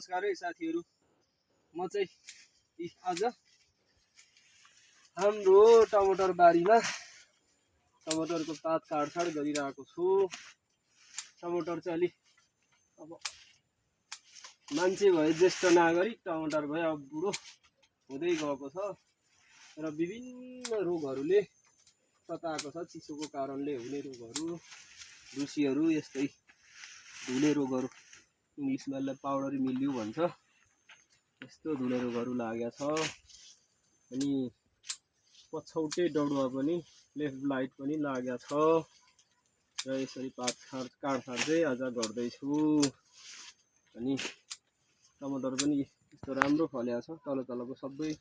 नमस्कार है साथीहरू। म चाहिँ आज हाम्रो टमाटर बारीमा टमाटरको पात काटछाड गरिरहेको छु। टमाटर चाहिँ अलि अब मान्छे भए ज्येष्ठ नागरिक, टमाटर भए अब बुढो हुँदै गएको छ र विभिन्न रोगहरूले सताएको छ। चिसोको कारणले हुने रोगहरू, ढुसीहरू, यस्तै धुले रोगहरू, इङ्ग्लिसमा यसलाई पाउडरी मिल्यु भन्छ, यस्तो धुले रोगहरू लागेको छ। अनि पछौटे डडुवा पनि, लेफ्ट ब्लाइट पनि लागेको छ र यसरी पात काटछाड चाहिँ आज गर्दैछु। अनि टमाटर पनि यस्तो राम्रो फलेको छ, तलको सबै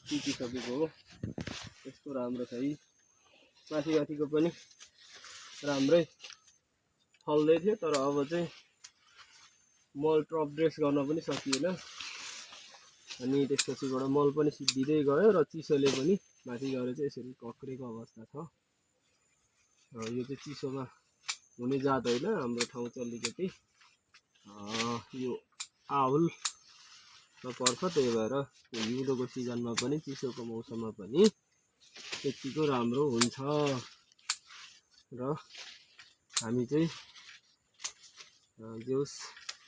टिपिसकेको हो। यस्तो राम्रो छ है। माथिको पनि राम्रै फल्दै थियो, तर अब चाहिँ मल ट्रप ड्रेस गर्न पनि सकिएन। अनि त्यसपछिबाट मल पनि सिद्धिँदै गयो र चिसोले पनि माथि गएर चाहिँ यसरी कक्रेको अवस्था छ। यो चाहिँ चिसोमा हुने जात होइन, हाम्रो ठाउँ चाहिँ अलिकति यो आहुल पर्छ, त्यही भएर हिउँदोको सिजनमा पनि चिसोको मौसममा पनि त्यतिको राम्रो हुन्छ र हामी चाहिँ जोस्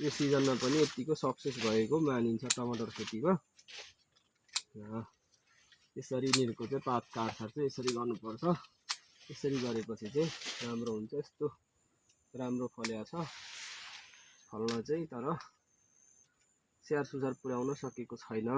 यो सिजनमा पनि यतिको सक्सेस भएको मानिन्छ टमाटर खेतीमा। यसरी यिनीहरूको चाहिँ पात काटछाड चाहिँ यसरी गर्नुपर्छ। यसरी गरेपछि चाहिँ राम्रो हुन्छ। यस्तो राम्रो फलेको छ फल्न चाहिँ, तर स्याहार सुसार पुर्याउन सकेको छैन।